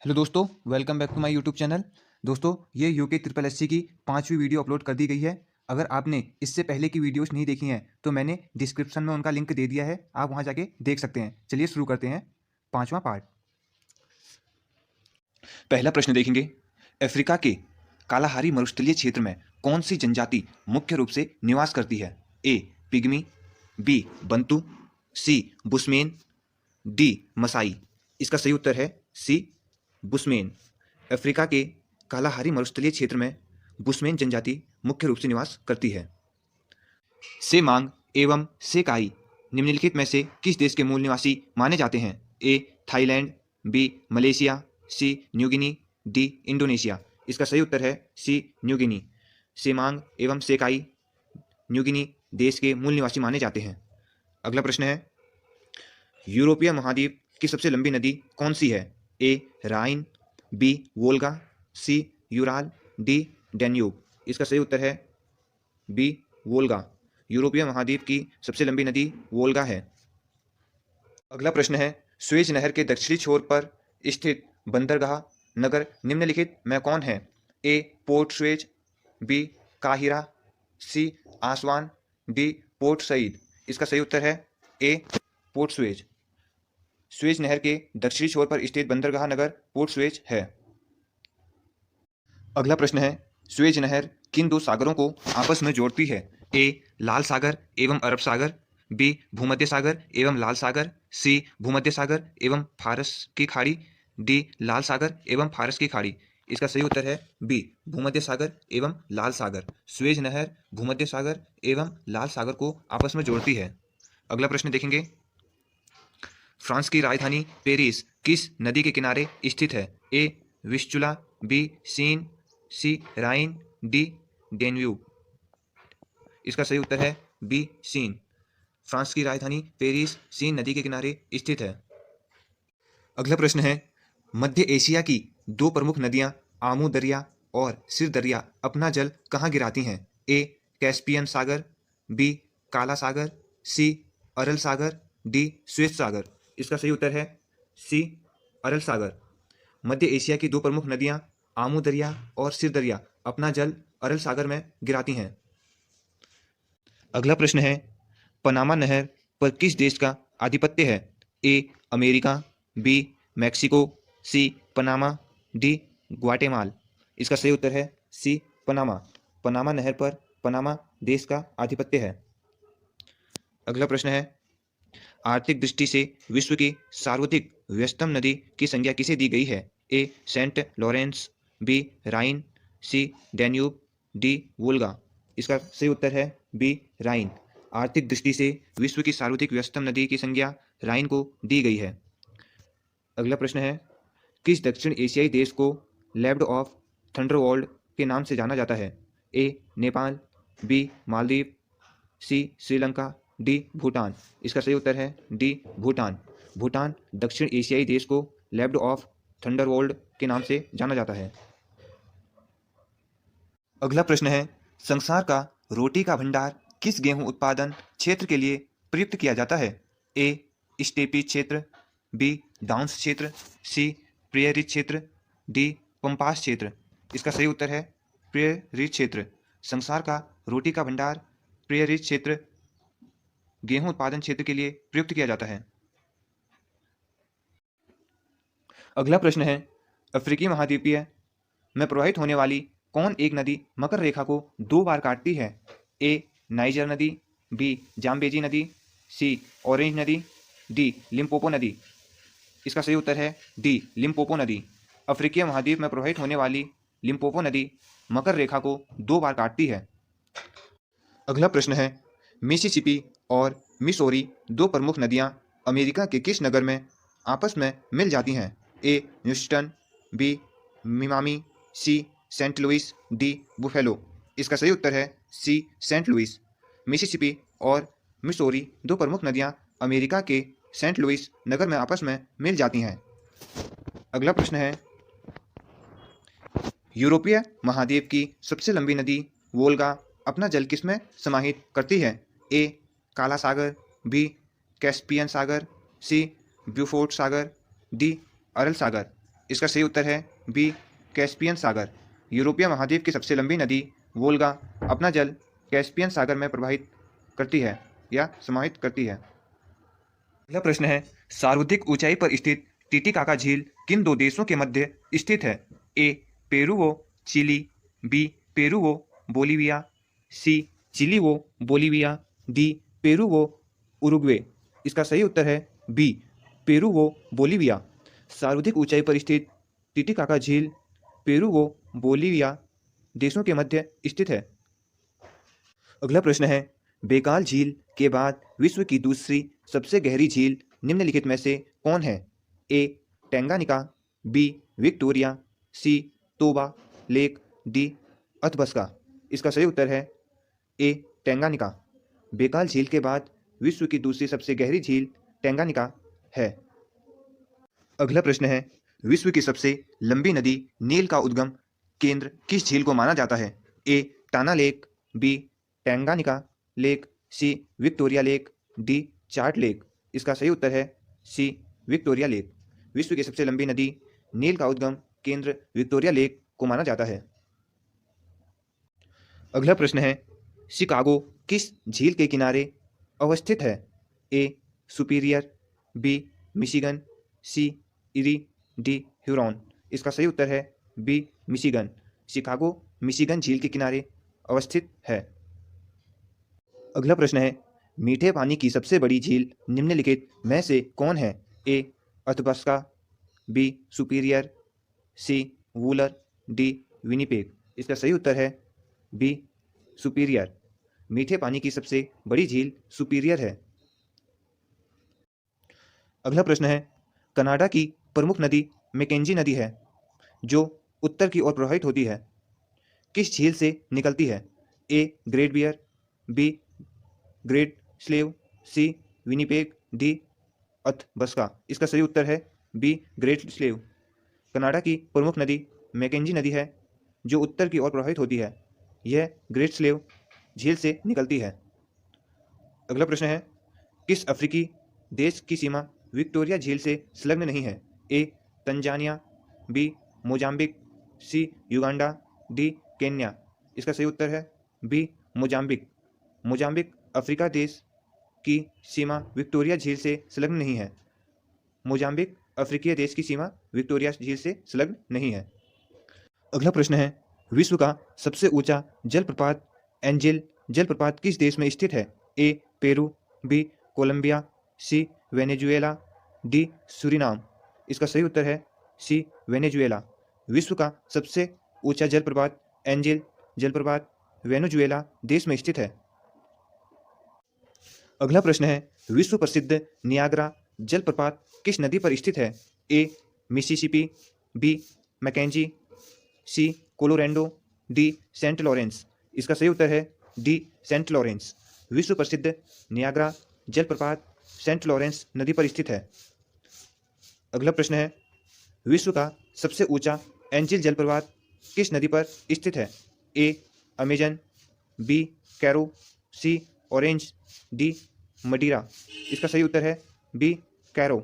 Hello दोस्तों, welcome back to my YouTube channel. दोस्तों, ये यूके ट्रिपल एससी की 5वीं वीडियो अपलोड कर दी गई है। अगर आपने इससे पहले की वीडियोस नहीं देखी हैं तो मैंने डिस्क्रिप्शन में उनका लिंक दे दिया है, आप वहां जाके देख सकते हैं। चलिए शुरू करते हैं 5वां पार्ट। पहला प्रश्न देखेंगे, अफ्रीका के कालाहारी मरुस्थलीय क्षेत्र में कौन सी जनजाति मुख्य रूप से निवास करती है? ए पिग्मी, बी बंतु, सी बुशमेन, डी मसाई। इसका सही उत्तर है सी बुशमेन। अफ्रीका के कालाहारी मरुस्थलीय क्षेत्र में बुशमेन जनजाति मुख्य रूप से निवास करती है। सेमांग एवं सेकाई निम्नलिखित में से किस देश के मूल निवासी माने जाते हैं? A Thailand, B Malaysia, C New Guinea, D Indonesia. इसका सही उत्तर है सी न्यूगिनी। सेमांग एवं सेकाई न्यूगिनी देश के मूल निवासी माने जाते हैं। अगला प्रश्न है, यूरोपीय महाद्वीप की सबसे लंबी नदी कौन सी है? ए राइन, बी वोल्गा, सी यूराल, डी डैन्यूब। इसका सही उत्तर है बी वोल्गा। यूरोपीय महाद्वीप की सबसे लंबी नदी वोल्गा है। अगला प्रश्न है, स्वेज नहर के दक्षिणी छोर पर स्थित बंदरगाह नगर निम्नलिखित में कौन है? ए पोर्ट स्वेज, बी काहिरा, सी आसवान, डी पोर्ट सईद। इसका सही उत्तर है ए पोर्ट स्वेज। स्वेज नहर के दक्षिणी छोर पर स्थित बंदरगाह नगर पोर्ट स्वेज है। अगला प्रश्न है, स्वेज नहर किन दो सागरों को आपस में जोड़ती है? ए लाल सागर एवं अरब सागर, बी भूमध्य सागर एवं लाल सागर, सी भूमध्य सागर एवं फारस की खाड़ी, डी लाल सागर एवं फारस की खाड़ी। इसका सही उत्तर है बी भूमध्य सागर एवं लाल सागर। स्वेज नहर भूमध्य सागर एवं लाल सागर को आपस में जोड़ती है। अगला प्रश्न देखेंगे, फ्रांस की राजधानी पेरिस किस नदी के किनारे स्थित है? A Vistula, B Seine, C Rhine, D Danube. इसका सही उत्तर है बी सीन। फ्रांस की राजधानी पेरिस सीन नदी के किनारे स्थित है। अगला प्रश्न है, मध्य एशिया की दो प्रमुख नदियां आमू दरिया और सिर दरिया अपना जल कहाँ गिराती हैं? ए कैस्पियन सागर, बी काला सागर, सी अरल सागर, डी श्वेत सागर। इसका सही उत्तर है सी अरल सागर। मध्य एशिया की दो प्रमुख नदियां आमू दरिया और सिर दरिया अपना जल अरल सागर में गिराती हैं। अगला प्रश्न है, पनामा नहर पर किस देश का आधिपत्य है? A America, B Mexico, C Panama, D Guatemala. इसका सही उत्तर है सी पनामा। पनामा नहर पर पनामा देश का आधिपत्य है। अगला प्रश्न है, आर्थिक दृष्टि से विश्व की सर्वाधिक व्यस्तम नदी की संज्ञा किसे दी गई है? ए सेंट लॉरेंस, बी राइन, सी डैन्यूब, डी वोल्गा। इसका सही उत्तर है बी राइन। आर्थिक दृष्टि से विश्व की सर्वाधिक व्यस्तम नदी की संज्ञा राइन को दी गई है। अगला प्रश्न है, किस दक्षिण एशियाई देश को लैंड ऑफ थंडरबोल्ट के नाम से जाना जाता है? ए नेपाल, बी मालदीव, सी श्रीलंका, डी भूटान। इसका सही उत्तर है डी भूटान। भूटान दक्षिण एशियाई देश को लैंड ऑफ थंडरबोल्ट के नाम से जाना जाता है। अगला प्रश्न है, संसार का रोटी का भंडार किस गेहूं उत्पादन क्षेत्र के लिए प्रयुक्त किया जाता है? ए स्टेपी क्षेत्र, बी डाउन्स क्षेत्र, सी प्रेयरी क्षेत्र, डी पंपास क्षेत्र। इसका सही उत्तर है प्रेयरी क्षेत्र। संसार का रोटी का भंडार प्रेयरी क्षेत्र गेहूं उत्पादन क्षेत्र के लिए प्रयुक्त किया जाता है। अगला प्रश्न है, अफ्रीकी महाद्वीपीय में प्रवाहित होने वाली कौन एक नदी मकर रेखा को दो बार काटती है? ए नाइजर नदी, बी जाम्बेजी नदी, सी ऑरेंज नदी, डी लिम्पोपो नदी। इसका सही उत्तर है डी लिम्पोपो नदी। अफ्रीकी महाद्वीप में प्रवाहित होने वाली लिम्पोपो नदी मकर रेखा को दो बार काटती है। अगला प्रश्न है, मिसिसिपी और मिसौरी दो प्रमुख नदियां अमेरिका के किस नगर में आपस में मिल जाती हैं? ए ह्यूस्टन, बी मियामी, सी सेंट लुइस, डी बुफेलो। इसका सही उत्तर है सी सेंट लुइस। मिसिसिपी और मिसौरी दो प्रमुख नदियां अमेरिका के सेंट लुइस नगर में आपस में मिल जाती हैं। अगला प्रश्न है, यूरोपीय महाद्वीप की सबसे लंबी नदी वोल्गा अपना जल किसमें समाहित करती है? ए काला सागर, बी कैस्पियन सागर, सी ब्यूफोर्ट सागर, डी अरल सागर। इसका सही उत्तर है बी कैस्पियन सागर। यूरोपीय महाद्वीप की सबसे लंबी नदी वोल्गा अपना जल कैस्पियन सागर में प्रवाहित करती है या समाहित करती है। अगला प्रश्न है, सर्वाधिक ऊंचाई पर स्थित टीटीकाका झील किन दो देशों के मध्य स्थित है? ए पेरू व चिली, बी पेरू व बोलीविया, सी चिली व बोलीविया, डी पेरू व उरुग्वे। इसका सही उत्तर है बी पेरू व बोलीविया। सर्वाधिक ऊंचाई पर स्थित टीटीकाका झील पेरू व बोलीविया देशों के मध्य स्थित है। अगला प्रश्न है, बेकाल झील के बाद विश्व की दूसरी सबसे गहरी झील निम्नलिखित में से कौन है? ए टेंगानिका, बी विक्टोरिया, सी तोबा लेक, डी अथबस्का। इसका सही उत्तर है ए टेंगानिका। बेकाल झील के बाद विश्व की दूसरी सबसे गहरी झील टेंगानिका है। अगला प्रश्न है, विश्व की सबसे लंबी नदी नील का उद्गम केंद्र किस झील को माना जाता है? A Tana lake, B Tanganyika lake, C Victoria lake, D Chad lake. इसका सही उत्तर है सी विक्टोरिया लेक। विश्व की सबसे लंबी नदी नील का उद्गम केंद्र विक्टोरिया लेक को माना जाता है। अगला प्रश्न है, शिकागो किस झील के किनारे अवस्थित है? ए सुपीरियर, बी मिशिगन, सी इरी, डी ह्यूरॉन। इसका सही उत्तर है बी मिशिगन। शिकागो मिशिगन झील के किनारे अवस्थित है। अगला प्रश्न है, मीठे पानी की सबसे बड़ी झील निम्नलिखित में से कौन है? A Athabasca, B Superior, C Wular, D Winnipeg. इसका सही उत्तर है बी सुपीरियर। मीठे पानी की सबसे बड़ी झील सुपीरियर है। अगला प्रश्न है, कनाडा की प्रमुख नदी मैकेंजी नदी है जो उत्तर की ओर प्रवाहित होती है, किस झील से निकलती है? A Great Bear, B Great Slave, C Winnipeg, D Athabasca. इसका सही उत्तर है बी ग्रेट स्लेव। कनाडा की प्रमुख नदी मैकेंजी नदी है जो उत्तर की ओर प्रवाहित होती है। यह ग्रेट स्लेव झील से निकलती है। अगला प्रश्न है, किस अफ्रीकी देश की सीमा विक्टोरिया झील से संलग्न नहीं है? ए तंजानिया, बी मोजाम्बिक, सी युगांडा, डी केन्या। इसका सही उत्तर है बी मोजाम्बिक। मोजाम्बिक अफ्रीका देश की सीमा विक्टोरिया झील से संलग्न नहीं है। मोजाम्बिक अफ्रीकी देश की सीमा विक्टोरिया झील से संलग्न नहीं है। अगला प्रश्न है, विश्व का सबसे ऊंचा जलप्रपात एंजेल जलप्रपात किस देश में स्थित है? ए पेरू, बी कोलंबिया, सी वेनेजुएला, डी सूरीनाम। इसका सही उत्तर है सी वेनेजुएला। विश्व का सबसे ऊंचा जलप्रपात एंजेल जलप्रपात वेनेजुएला देश में स्थित है। अगला प्रश्न है, विश्व प्रसिद्ध नियाग्रा जलप्रपात किस नदी पर स्थित है? ए मिसिसिपी, बी मैकेंजी, सी कोलोराडो, डी सेंट लॉरेंस। इसका सही उत्तर है डी सेंट लॉरेंस। विश्व प्रसिद्ध नियाग्रा जलप्रपात सेंट लॉरेंस नदी पर स्थित है। अगला प्रश्न है, विश्व का सबसे ऊंचा एंजेल जलप्रपात किस नदी पर स्थित है? ए अमेजन, बी कैरो, सी ऑरेंज, डी मडीरा। इसका सही उत्तर है बी कैरो।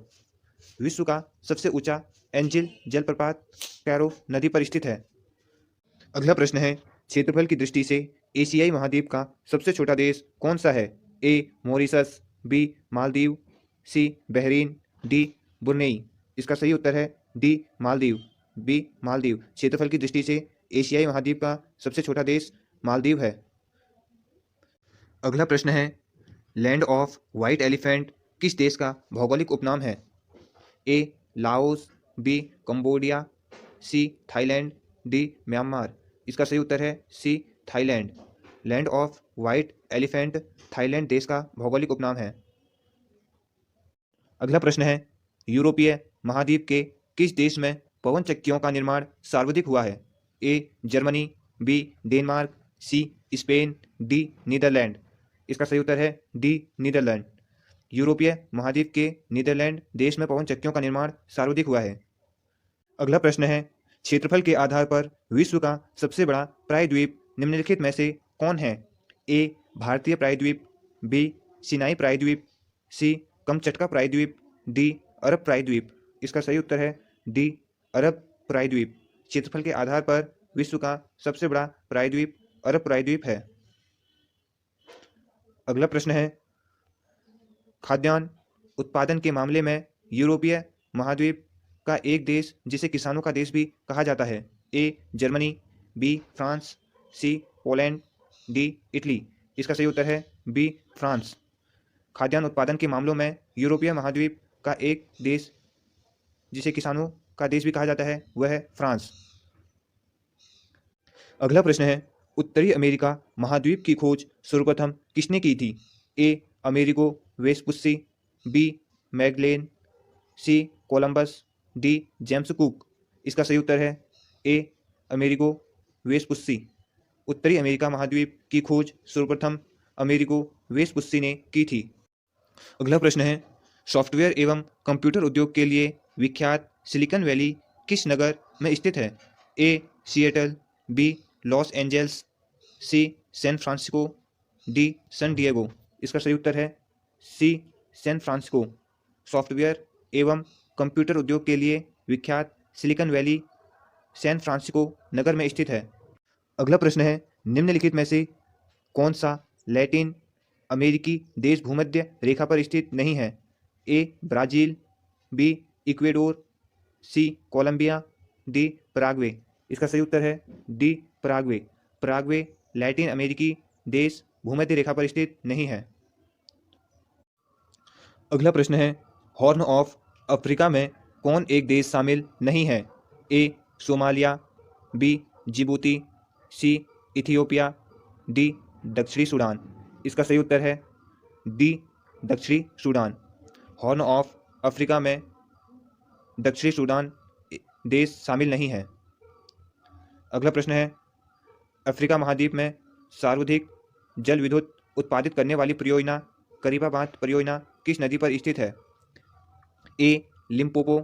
विश्व का सबसे ऊंचा एंजेल जलप्रपात कैरो नदी पर स्थित है। अगला प्रश्न है, क्षेत्रफल की दृष्टि से एशियाई महाद्वीप का सबसे छोटा देश कौन सा है? ए मॉरिशस, बी मालदीव, सी बहरीन, डी ब्रुनेई। इसका सही उत्तर है डी मालदीव। बी मालदीव। क्षेत्रफल की दृष्टि से एशियाई महाद्वीप का सबसे छोटा देश मालदीव है। अगला प्रश्न है, लैंड ऑफ व्हाइट एलिफेंट किस देश का भौगोलिक उपनाम है? A Laos, B Cambodia, C Thailand, D Myanmar. इसका सही उत्तर है C Thailand. Land of white elephant Thailand देश का भौगोलिक उपनाम है। अगला प्रश्न है, यूरोपीय महाद्वीप के किस देश में पवन चक्कियों का निर्माण सर्वाधिक हुआ है? A Germany, B Denmark, C Spain, D Netherland. इसका सही उत्तर है डी नीदरलैंड। यूरोपीय महाद्वीप के नीदरलैंड देश में पवन चक्कियों का निर्माण सर्वाधिक हुआ है। अगला प्रश्न है, क्षेत्रफल के आधार पर विश्व का सबसे बड़ा प्रायद्वीप निम्नलिखित में से कौन है? ए भारतीय प्रायद्वीप, बी सिनाई प्रायद्वीप, सी कमचटका प्रायद्वीप, डी अरब प्रायद्वीप। इसका सही उत्तर है डी अरब प्रायद्वीप क्षेत्रफल के आधार पर विश्व का सबसे बड़ा प्रायद्वीप अरब प्रायद्वीप है। अगला प्रश्न है, खाद्यान्न उत्पादन के मामले में यूरोपीय महाद्वीप का एक देश जिसे किसानों का देश भी कहा जाता है। A Germany, B France, C Poland, D Italy. इसका सही उत्तर है बी फ्रांस। खाद्यान्न उत्पादन के मामलों में यूरोपीय महाद्वीप का एक देश जिसे किसानों का देश भी कहा जाता है वह है फ्रांस। अगला प्रश्न है, उत्तरी अमेरिका महाद्वीप की खोज सर्वप्रथम किसने की थी? ए अमेरिगो वेस्पुस्सी, बी मैगलेन, सी कोलंबस, डी जेम्स कुक। इसका सही उत्तर है ए अमेरिगो वेस्पुस्सी। उत्तरी अमेरिका महाद्वीप की खोज सर्वप्रथम अमेरिगो वेस्पुस्सी ने की थी। अगला प्रश्न है, सॉफ्टवेयर एवं कंप्यूटर उद्योग के लिए विख्यात सिलिकॉन वैली किस नगर में स्थित है? ए Seattle, be Los Angeles, C San Francisco, D sun Diego. इसका सही उत्तर है सी सैन फ्रांसिस्को। सॉफ्टवेयर एवं कंप्यूटर उद्योग के लिए विख्यात सिलिकॉन वैली सैन फ्रांसिस्को नगर में स्थित है। अगला प्रश्न है, निम्नलिखित में से कौन सा लैटिन अमेरिकी देश भूमध्य रेखा पर स्थित नहीं है? ए ब्राज़ील, बी इक्वेडोर, सी कोलंबिया, डी पराग्वे। इसका सही उत्तर है डी पराग्वे। पराग्वे लैटिन अमेरिकी देश भूमध्य रेखा पर स्थित नहीं है। अगला प्रश्न है, हॉर्न ऑफ अफ्रीका में कौन एक देश शामिल नहीं है? ए सोमालिया, बी जिबूती, सी इथियोपिया, डी दक्षिणी सूडान। इसका सही उत्तर है डी दक्षिणी सूडान। हॉर्न ऑफ अफ्रीका में दक्षिणी सूडान देश शामिल नहीं है। अगला प्रश्न है, अफ्रीका महाद्वीप में सर्वाधिक जल विद्युत उत्पादित करने वाली परियोजना करीबा बांध परियोजना किस नदी पर स्थित है? ए लिम्पोपो,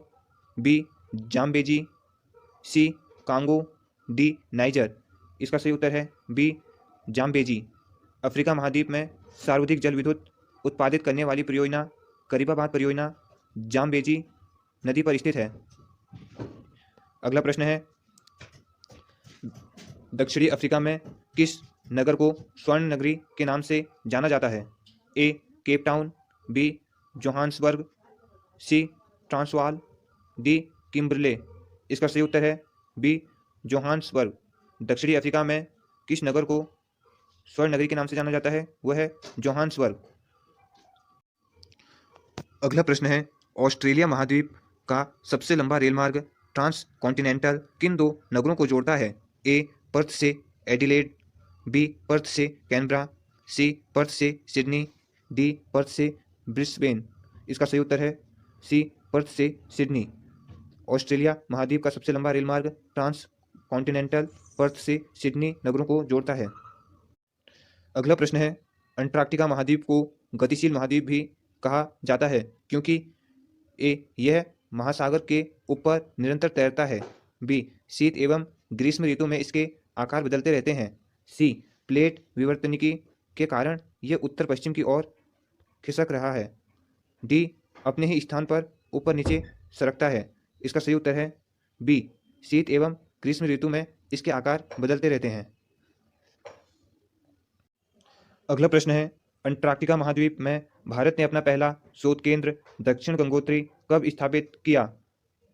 बी जाम्बेजी, सी कांगो, डी नाइजर। इसका सही उत्तर है बी जाम्बेजी। अफ्रीका महाद्वीप में सर्वाधिक जल विद्युत उत्पादित करने वाली परियोजना करीबा बांध परियोजना जाम्बेजी नदी पर स्थित है। अगला प्रश्न है, दक्षिणी अफ्रीका में किस नगर को स्वर्ण नगरी के नाम से जाना जाता है? ए केप टाउन, बी जोहान्सबर्ग, सी ट्रांसवाल, डी किम्बरले। इसका सही उत्तर है बी जोहान्सबर्ग। दक्षिणी अफ्रीका में किस नगर को स्वर्ण नगरी के नाम से जाना जाता है वह है जोहान्सबर्ग। अगला प्रश्न है, ऑस्ट्रेलिया महाद्वीप का सबसे लंबा रेल मार्ग ट्रांस कॉन्टिनेंटल किन दो नगरों को जोड़ता है? ए पर्थ से एडिलेड, बी पर्थ से कैनबरा, सी पर्थ से सिडनी, डी पर्थ से ब्रिस्बेन। इसका सही उत्तर है सी पर्थ से सिडनी। ऑस्ट्रेलिया महाद्वीप का सबसे लंबा रेल मार्ग ट्रांस कॉन्टिनेंटल पर्थ से सिडनी नगरों को जोड़ता है। अगला प्रश्न है, अंटार्कटिका महाद्वीप को गतिशील महाद्वीप भी कहा जाता है क्योंकि ए यह महासागर के ऊपर निरंतर तैरता है, बी शीत एवं ग्रीष्म ऋतु में इसके आकार बदलते रहते हैं, सी प्लेट विवर्तनिकी के कारण यह उत्तर पश्चिम की ओर खिसक रहा है, डी अपने ही स्थान पर ऊपर नीचे सरकता है। इसका सही उत्तर है बी शीत एवं ग्रीष्म ऋतु में इसके आकार बदलते रहते हैं। अगला प्रश्न है, अंटार्कटिका महाद्वीप में भारत ने अपना पहला शोध केंद्र दक्षिण गंगोत्री कब स्थापित किया?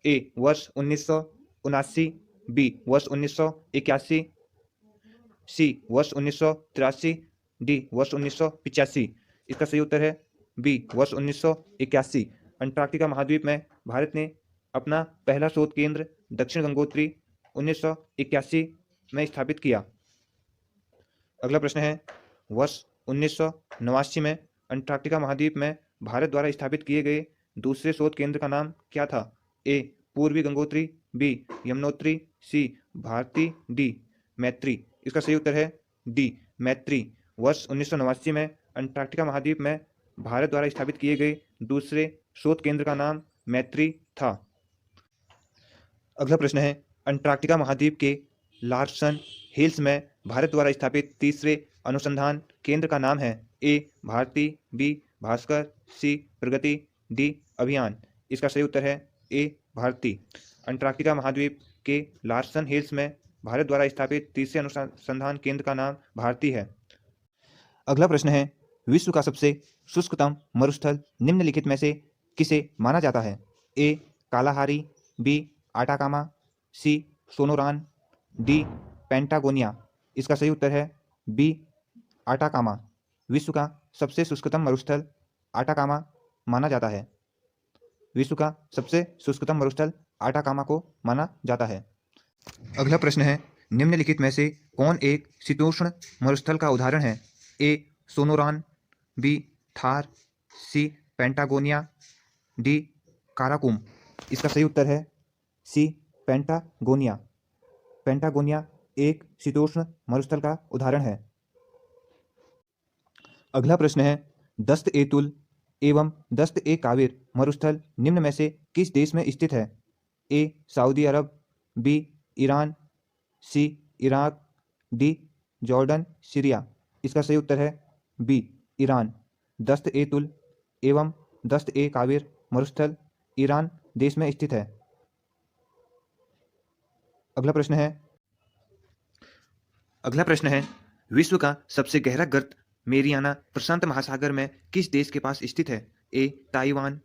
ए वर्ष 1979, बी वर्ष 1981, सी वर्ष 1983, डी वर्ष 1985। इसका सही उत्तर है बी वर्ष 1981। अंटार्कटिका महाद्वीप में भारत ने अपना पहला शोध केंद्र दक्षिण गंगोत्री 1981 में स्थापित किया। अगला प्रश्न है, वर्ष 1989 में अंटार्कटिका महाद्वीप में भारत द्वारा स्थापित किए गए दूसरे शोध केंद्र का नाम क्या था? ए पूर्वी गंगोत्री, बी यमुनोत्री, सी भारती, डी मैत्री। इसका सही उत्तर है डी मैत्री। वर्ष 1989 में अंटार्कटिका महाद्वीप में भारत द्वारा स्थापित किए गए दूसरे शोध केंद्र का नाम मैत्री था। अगला प्रश्न है, अंटार्कटिका महाद्वीप के लार्सन हिल्स में भारत द्वारा स्थापित तीसरे अनुसंधान केंद्र का नाम है? ए भारती, बी भास्कर, सी प्रगति, डी अभियान। इसका सही उत्तर है ए भारती। अंटार्कटिका महाद्वीप के लार्सन हिल्स में भारत द्वारा स्थापित तीसरे अनुसंधान केंद्र का नाम भारती है। अगला प्रश्न है, विश्व का सबसे शुष्कतम मरुस्थल निम्नलिखित में से किसे माना जाता है? ए कालाहारी, बी आटाकामा, सी सोनोरान, डी पेंटागोनिया। इसका सही उत्तर है बी आटाकामा। विश्व का सबसे शुष्कतम मरुस्थल आटाकामा माना जाता है। विश्व का सबसे शुष्कतम मरुस्थल आटाकामा को माना जाता है। अगला प्रश्न है, निम्नलिखित में से कौन एक शीतोष्ण मरुस्थल का उदाहरण है? ए सोनोरान, बी थार, सी पेंटागोनिया, डी काराकुम। इसका सही उत्तर है सी पेंटागोनिया। पेंटागोनिया एक शीतोष्ण मरुस्थल का उदाहरण है। अगला प्रश्न है, दस्त ए तुल एवं दस्त ए काविर मरुस्थल निम्न में से किस देश में स्थित है? ए सऊदी अरब, बी ईरान, सी इराक, डी जॉर्डन सीरिया। इसका सही उत्तर है बी ईरान। दस्त ए तुल एवं दस्त ए काविर मरुस्थल ईरान देश में स्थित है। अगला प्रश्न है, विश्व का सबसे गहरा गर्त मेरियाना प्रशांत महासागर में किस देश के पास स्थित है? ए ताइवान,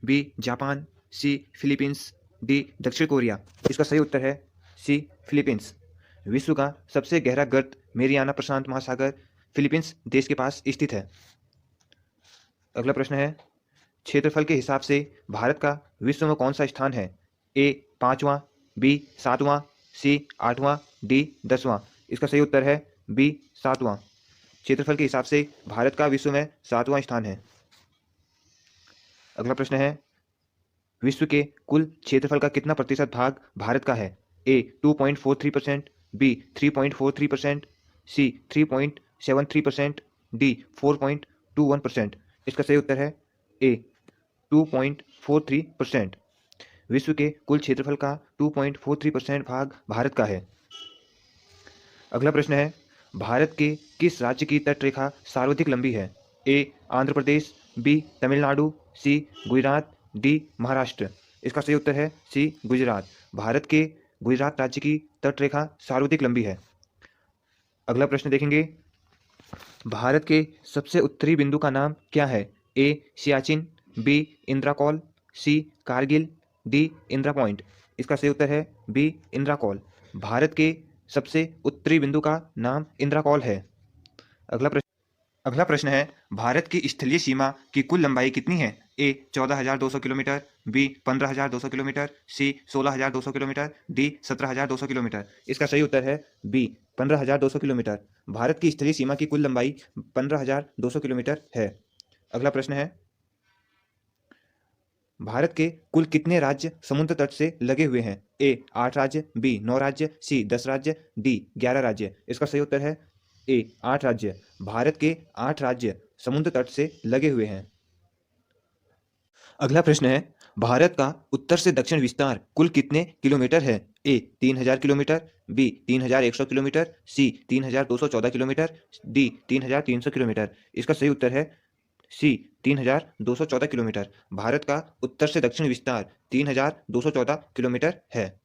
बी जापान, सी फिलीपींस, डी दक्षिण कोरिया। इसका सही उत्तर है सी फिलीपींस। विश्व का सबसे गहरा गर्त मेरियाना प्रशांत महासागर फिलीपींस देश के पास स्थित है। अगला प्रश्न है, क्षेत्रफल के हिसाब से भारत का विश्व में कौन सा स्थान है? ए 5वां, बी 7वां, सी 8वां, डी 10वां। इसका सही उत्तर है बी 7वां। क्षेत्रफल के हिसाब से भारत का विश्व में 7वां स्थान है। अगला प्रश्न है, विश्व के कुल क्षेत्रफल का कितना प्रतिशत भाग भारत का है? ए 2.43%, बी 3.43%, सी 3.73%, डी 4.21%। इसका सही उत्तर है ए 2.43%। विश्व के कुल क्षेत्रफल का 2.43% भाग भारत का है। अगला प्रश्न है, भारत के किस राज्य की तटरेखा सर्वाधिक लंबी है? ए आंध्र प्रदेश, बी तमिलनाडु, सी गुजरात, डी महाराष्ट्र। इसका सही उत्तर है सी गुजरात। भारत के गुजरात राज्य की तटरेखा सर्वाधिक लंबी है। अगला प्रश्न देखेंगे, भारत के सबसे उत्तरी बिंदु का नाम क्या है? ए सियाचिन, बी इंद्राकॉल, सी कारगिल, डी इंदिरा पॉइंट। इसका सही उत्तर है बी इंद्राकॉल। भारत के सबसे उत्तरी बिंदु का नाम इंद्राकॉल है। अगला प्रश्न है, भारत की स्थलीय सीमा की कुल लंबाई कितनी है? ए 14,200 किलोमीटर, बी 15,200 किलोमीटर, सी 16,200 किलोमीटर, डी 17,200 किलोमीटर। इसका सही उत्तर है बी 15,200 किलोमीटर। भारत की स्थलीय सीमा की कुल लंबाई 15,200 किलोमीटर है। अगला प्रश्न है, भारत के कुल कितने राज्य समुद्र तट से लगे हुए हैं? ए 8 राज्य, बी 9 राज्य, सी 10 राज्य, डी 11 राज्य। इसका सही उत्तर है ए 8 राज्य। भारत के 8 राज्य समुद्र तट से लगे हुए हैं। अगला प्रश्न है, भारत का उत्तर से दक्षिण विस्तार कुल कितने किलोमीटर है? ए 3,000 किलोमीटर, बी 3,100 किलोमीटर, सी 3,214 किलोमीटर, डी 3,300 किलोमीटर। इसका सही उत्तर है सी 3,214 किलोमीटर। भारत का उत्तर से दक्षिण विस्तार 3,214 किलोमीटर है।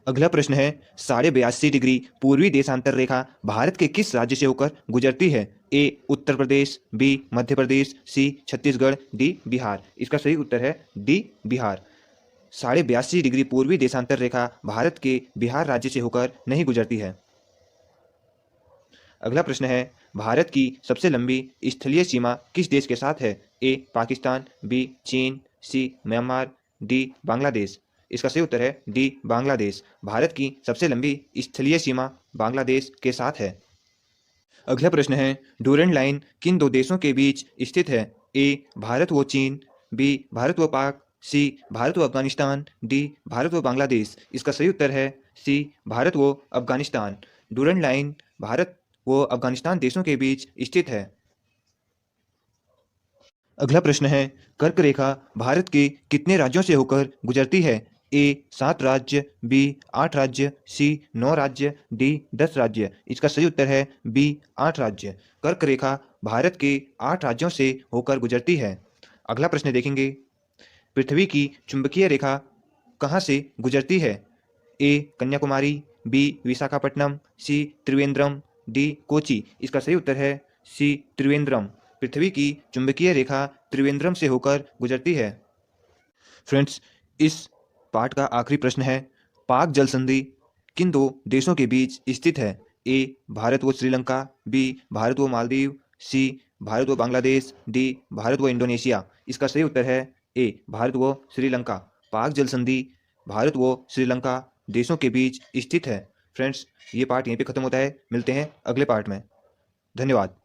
अगला प्रश्न है, 82.5 डिग्री पूर्वी देशांतर रेखा भारत के किस राज्य से होकर गुजरती है? ए उत्तर प्रदेश, बी मध्य प्रदेश, सी छत्तीसगढ़, डी बिहार। इसका सही उत्तर है डी बिहार। 82.5 डिग्री पूर्वी देशांतर रेखा भारत के बिहार राज्य से होकर नहीं गुजरती है। अगला प्रश्न है, भारत की सबसे लंबी स्थलीय सीमा किस देश के साथ है? ए पाकिस्तान, बी चीन, सी म्यांमार, डी बांग्लादेश। इसका सही उत्तर है डी बांग्लादेश। भारत की सबसे लंबी स्थलीय सीमा बांग्लादेश के साथ है। अगला प्रश्न है, डूरेंट लाइन किन दो देशों के बीच स्थित है? ए भारत व चीन, बी भारत व पाक, सी भारत व अफगानिस्तान, डी भारत व बांग्लादेश। इसका सही उत्तर है सी भारत व अफगानिस्तान। डूरेंट लाइन भारत वो अफगानिस्तान देशों के बीच स्थित है। अगला प्रश्न है, कर्क रेखा भारत के कितने राज्यों से होकर गुजरती है? ए 7 राज्य, बी 8 राज्य, सी 9 राज्य, डी 10 राज्य। इसका सही उत्तर है बी 8 राज्य। कर्क रेखा भारत के 8 राज्यों से होकर गुजरती है। अगला प्रश्न देखेंगे, पृथ्वी की चुंबकीय रेखा कहाँ से गुजरती है? ए कन्याकुमारी, बी विशाखापट्टनम, सी त्रिवेंद्रम, डी कोची। इसका सही उत्तर है सी त्रिवेंद्रम। पृथ्वी की चुंबकीय रेखा त्रिवेंद्रम से होकर गुजरती है। फ्रेंड्स, इस पाठ का आखिरी प्रश्न है, पाक जल संधि किन दो देशों के बीच स्थित है? ए भारत व श्रीलंका, बी भारत व मालदीव, सी भारत व बांग्लादेश, डी भारत व इंडोनेशिया। इसका सही उत्तर है ए भारत व श्रीलंका। पाक जल संधि भारत व श्रीलंका देशों के बीच स्थित है। फ्रेंड्स, ये पार्ट यहीं पे खत्म होता है। मिलते हैं अगले पार्ट में। धन्यवाद।